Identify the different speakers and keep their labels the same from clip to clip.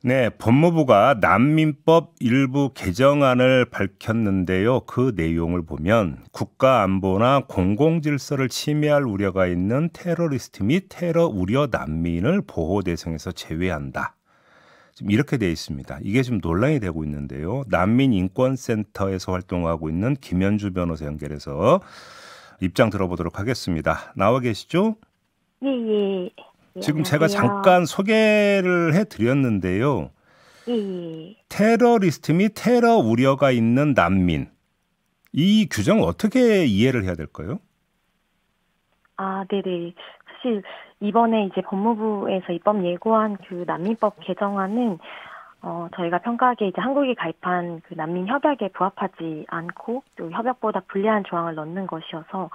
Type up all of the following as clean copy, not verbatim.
Speaker 1: 네, 법무부가 난민법 일부 개정안을 밝혔는데요. 그 내용을 보면 국가 안보나 공공질서를 침해할 우려가 있는 테러리스트 및 테러 우려 난민을 보호 대상에서 제외한다. 지금 이렇게 돼 있습니다. 이게 지금 논란이 되고 있는데요. 난민인권센터에서 활동하고 있는 김현주 변호사 연결해서 입장 들어보도록 하겠습니다. 나와 계시죠?
Speaker 2: 예, 예. 예,
Speaker 1: 지금
Speaker 2: 안녕하세요.
Speaker 1: 제가 잠깐 소개를 해드렸는데요.
Speaker 2: 예.
Speaker 1: 테러리스트 및 테러 우려가 있는 난민. 이 규정을 어떻게 이해를 해야 될까요?
Speaker 2: 아, 네네. 사실 이번에 이제 법무부에서 입법 예고한 그 난민법 개정안은 저희가 평가하기에 이제 한국이 가입한 그 난민 협약에 부합하지 않고 또 협약보다 불리한 조항을 넣는 것이어서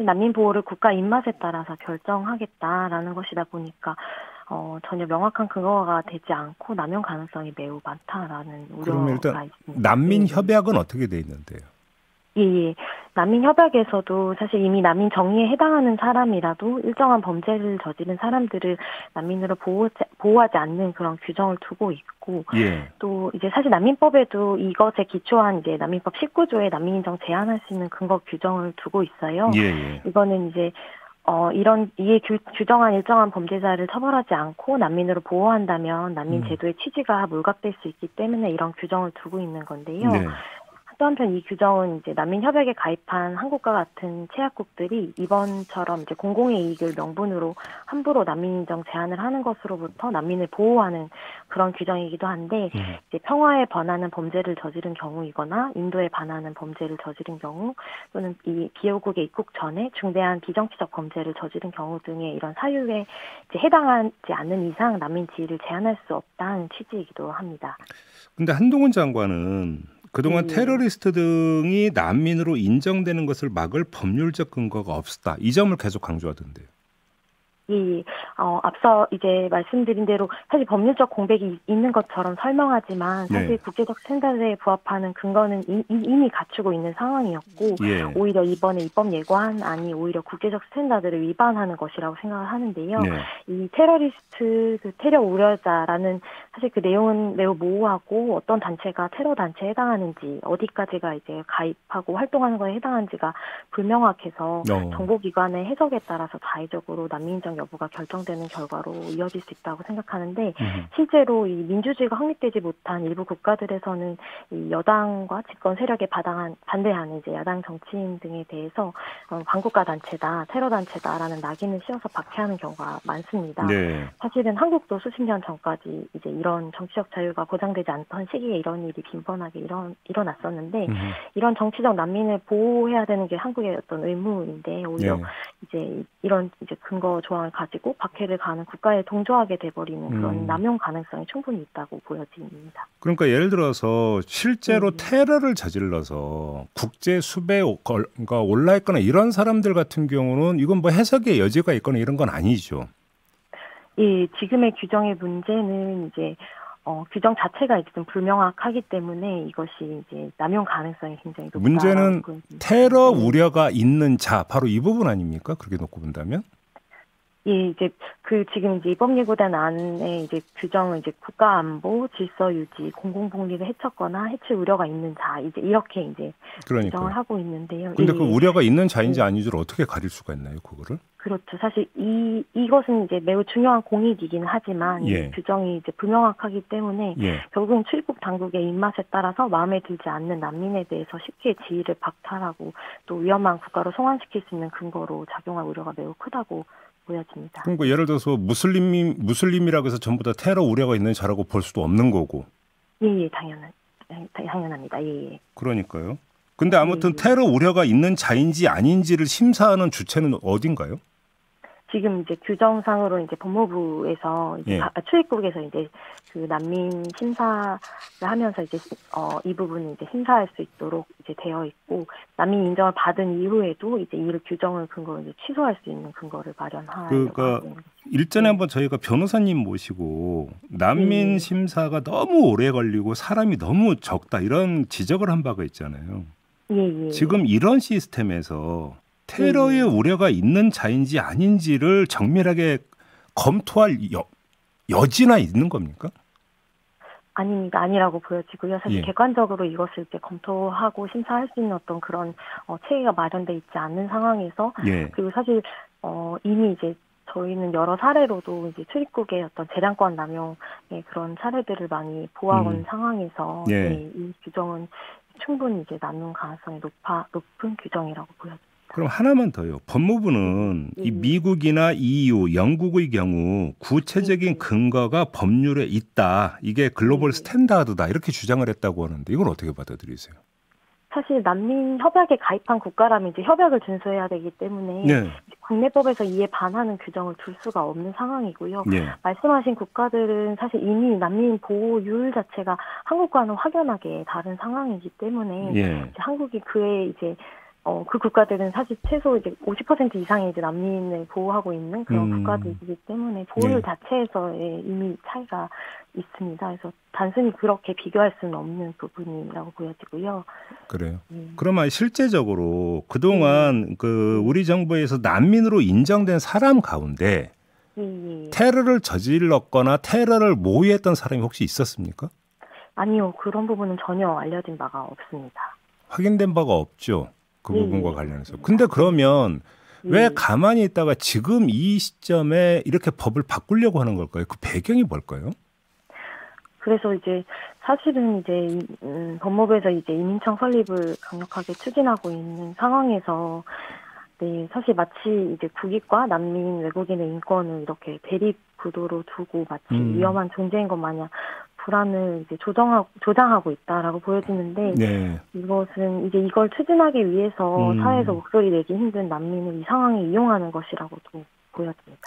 Speaker 2: 난민 보호를 국가 입맛에 따라서 결정하겠다라는 것이다 보니까 전혀 명확한 근거가 되지 않고 남용 가능성이 매우 많다라는
Speaker 1: 그러면
Speaker 2: 우려가
Speaker 1: 일단
Speaker 2: 있습니다.
Speaker 1: 난민 협약은 어떻게 돼 있는데요?
Speaker 2: 예. 난민 협약에서도 사실 이미 난민 정의에 해당하는 사람이라도 일정한 범죄를 저지른 사람들을 난민으로 보호하지 않는 그런 규정을 두고 있고,
Speaker 1: 예.
Speaker 2: 또 이제 사실 난민법에도 이것에 기초한 이제 난민법 19조에 난민 인정 제한할 수 있는 근거 규정을 두고 있어요.
Speaker 1: 예.
Speaker 2: 이거는 이제 이에 규정한 일정한 범죄자를 처벌하지 않고 난민으로 보호한다면 난민 제도의 취지가 물각될 수 있기 때문에 이런 규정을 두고 있는 건데요.
Speaker 1: 네.
Speaker 2: 또 한편 이 규정은 이제 난민 협약에 가입한 한국과 같은 채약국들이 이번처럼 이제 공공의 이익을 명분으로 함부로 난민 인정 제한을 하는 것으로부터 난민을 보호하는 그런 규정이기도 한데 이제 평화에 반하는 범죄를 저지른 경우이거나 인도에 반하는 범죄를 저지른 경우 또는 이 기여국에 입국 전에 중대한 비정치적 범죄를 저지른 경우 등의 이런 사유에 이제 해당하지 않는 이상 난민 지위를 제한할 수 없다는 취지이기도 합니다.
Speaker 1: 근데 한동훈 장관은 그동안 테러리스트 등이 난민으로 인정되는 것을 막을 법률적 근거가 없었다. 이 점을 계속 강조하던데요.
Speaker 2: 예. 앞서 이제 말씀드린 대로 사실 법률적 공백이 있는 것처럼 설명하지만 사실
Speaker 1: 네.
Speaker 2: 국제적 스탠다드에 부합하는 근거는 이미 갖추고 있는 상황이었고
Speaker 1: 예.
Speaker 2: 오히려 이번에 입법 예고안이 오히려 국제적 스탠다드를 위반하는 것이라고 생각을 하는데요.
Speaker 1: 네.
Speaker 2: 이 테러리스트, 그 테러 우려자라는 사실 그 내용은 매우 모호하고 어떤 단체가 테러 단체에 해당하는지 어디까지가 이제 가입하고 활동하는 거에 해당하는지가 불명확해서 정보기관의 해석에 따라서 자의적으로 난민 인정 여부가 결정되는 결과로 이어질 수 있다고 생각하는데 실제로 이 민주주의가 확립되지 못한 일부 국가들에서는 이 여당과 집권 세력에 반대하는 이제 야당 정치인 등에 대해서 반국가 단체다, 테러 단체다라는 낙인을 씌워서 박해하는 경우가 많습니다.
Speaker 1: 네.
Speaker 2: 사실은 한국도 수십 년 전까지 이제 이런 정치적 자유가 보장되지 않던 시기에 이런 일이 빈번하게 일어났었는데 이런 정치적 난민을 보호해야 되는 게 한국의 어떤 의무인데 오히려 이제 이런 이제 근거 조항을 가지고 박해를 가하는 국가에 동조하게 돼버리는 그런 남용 가능성이 충분히 있다고 보여집니다.
Speaker 1: 그러니까 예를 들어서 실제로 테러를 저질러서 국제 수배가 올라 있거나 이런 사람들 같은 경우는 이건 뭐 해석의 여지가 있거나 이런 건 아니죠.
Speaker 2: 예, 지금의 규정의 문제는 이제 규정 자체가 이제 좀 불명확하기 때문에 이것이 이제 남용 가능성이 굉장히 높다.
Speaker 1: 문제는 테러 우려가 있는 자, 바로 이 부분 아닙니까? 그렇게 놓고 본다면?
Speaker 2: 예, 이제 지금 이제 입법 예고된 안에 이제 규정은 이제 국가 안보, 질서 유지, 공공 복리를 해쳤거나 해칠 우려가 있는 자, 이제 이렇게 이제 규정을 하고 있는데요.
Speaker 1: 근데 그 우려가 있는 자인지 아닌지를 어떻게 가릴 수가 있나요, 그거를?
Speaker 2: 그렇죠. 사실 이것은 이제 매우 중요한 공익이긴 하지만 이 규정이 이제 불명확하기 때문에 결국은 출입국 당국의 입맛에 따라서 마음에 들지 않는 난민에 대해서 쉽게 지위를 박탈하고 또 위험한 국가로 송환시킬 수 있는 근거로 작용할 우려가 매우 크다고 보여집니다.
Speaker 1: 그러니까 예를 들어서 무슬림이라고 해서 전부 다 테러 우려가 있는 자라고 볼 수도 없는 거고.
Speaker 2: 예, 당연합니다. 예.
Speaker 1: 그러니까요. 근데 아무튼 테러 우려가 있는 자인지 아닌지를 심사하는 주체는 어딘가요?
Speaker 2: 지금 이제 규정상으로 이제 법무부에서 이제 출입국에서 이제 그 난민 심사를 하면서 이제 이 부분을 이제 심사할 수 있도록 이제 되어 있고 난민 인정을 받은 이후에도 이제 이 규정을 근거로 이제 취소할 수 있는 근거를 마련하려고
Speaker 1: 그러니까 일전에 한번 저희가 변호사님 모시고 난민 심사가 너무 오래 걸리고 사람이 너무 적다 이런 지적을 한 바가 있잖아요. 지금 이런 시스템에서 테러의 우려가 있는 자인지 아닌지를 정밀하게 검토할 여지나 있는 겁니까?
Speaker 2: 아닙니다. 아니라고 보여지고요. 사실
Speaker 1: 예.
Speaker 2: 객관적으로 이것을 이제 검토하고 심사할 수 있는 어떤 그런 체계가 마련돼 있지 않는 상황에서
Speaker 1: 예.
Speaker 2: 그리고 사실 이미 이제 저희는 여러 사례로도 이제 출입국의 어떤 재량권 남용의 그런 사례들을 많이 보아온 상황에서
Speaker 1: 예.
Speaker 2: 네, 이 규정은 충분히 이제 남용 가능성이 높은 규정이라고 보여집니다.
Speaker 1: 그럼 하나만 더요. 법무부는 이 미국이나 EU, 영국의 경우 구체적인 근거가 법률에 있다. 이게 글로벌 스탠다드다. 이렇게 주장을 했다고 하는데 이걸 어떻게 받아들이세요?
Speaker 2: 사실 난민 협약에 가입한 국가라면 이제 협약을 준수해야 되기 때문에
Speaker 1: 네.
Speaker 2: 국내법에서 이에 반하는 규정을 둘 수가 없는 상황이고요.
Speaker 1: 네.
Speaker 2: 말씀하신 국가들은 사실 이미 난민 보호율 자체가 한국과는 확연하게 다른 상황이기 때문에
Speaker 1: 예.
Speaker 2: 이제 한국이 그에 이제 그 국가들은 사실 최소 이제 50% 이상의 이제 난민을 보호하고 있는 그런 국가들이기 때문에 보호율 자체에서의 이미 차이가 있습니다. 그래서 단순히 그렇게 비교할 수는 없는 부분이라고 보여지고요.
Speaker 1: 그래요. 그러면 실제적으로 그동안 우리 정부에서 난민으로 인정된 사람 가운데 테러를 저질렀거나 테러를 모의했던 사람이 혹시 있었습니까?
Speaker 2: 아니요. 그런 부분은 전혀 알려진 바가 없습니다.
Speaker 1: 확인된 바가 없죠. 그 부분과 관련해서. 근데 그러면 왜 가만히 있다가 지금 이 시점에 이렇게 법을 바꾸려고 하는 걸까요? 그 배경이 뭘까요?
Speaker 2: 그래서 이제 사실은 이제 법무부에서 이제 이민청 설립을 강력하게 추진하고 있는 상황에서 네, 사실 마치 이제 국익과 난민 외국인의 인권을 이렇게 대립 구도로 두고 마치 위험한 존재인 것 마냥 불안을 이제 조장하고 있다라고 보여지는데
Speaker 1: 네.
Speaker 2: 이것은 이제 이걸 추진하기 위해서 사회에서 목소리 내기 힘든 난민을 이 상황에 이용하는 것이라고도 보여집니다.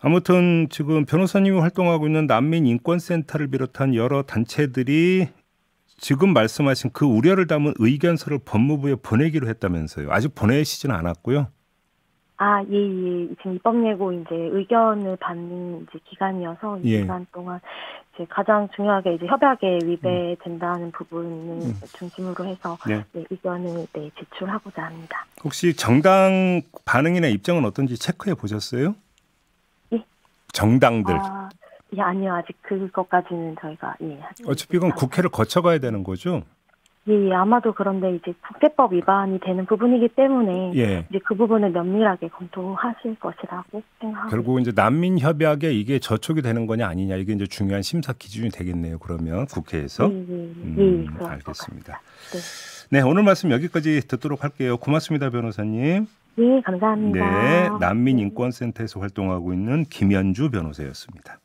Speaker 1: 아무튼 지금 변호사님이 활동하고 있는 난민인권센터를 비롯한 여러 단체들이 지금 말씀하신 그 우려를 담은 의견서를 법무부에 보내기로 했다면서요. 아직 보내시지는 않았고요.
Speaker 2: 예. 지금 입법 예고 이제 의견을 받는 이제 기간이어서 이 기간 동안 이제 가장 중요하게 이제 협약에 위배된다는 부분을 중심으로 해서 의견을 제출하고자 합니다.
Speaker 1: 혹시 정당 반응이나 입장은 어떤지 체크해 보셨어요? 예. 정당들.
Speaker 2: 아니요. 아직 그것까지는 저희가
Speaker 1: 어차피 이건 국회를 거쳐가야 되는 거죠?
Speaker 2: 예, 아마도 그런데 이제 국제법 위반이 되는 부분이기 때문에 이제 그 부분을 면밀하게 검토하실 것이라고 생각합니다.
Speaker 1: 결국 이제 난민 협약에 이게 저촉이 되는 거냐 아니냐 이게 이제 중요한 심사 기준이 되겠네요. 그러면 국회에서. 알겠습니다. 네, 오늘 말씀 여기까지 듣도록 할게요. 고맙습니다, 변호사님.
Speaker 2: 네, 감사합니다.
Speaker 1: 네, 난민인권센터에서 활동하고 있는 김연주 변호사였습니다.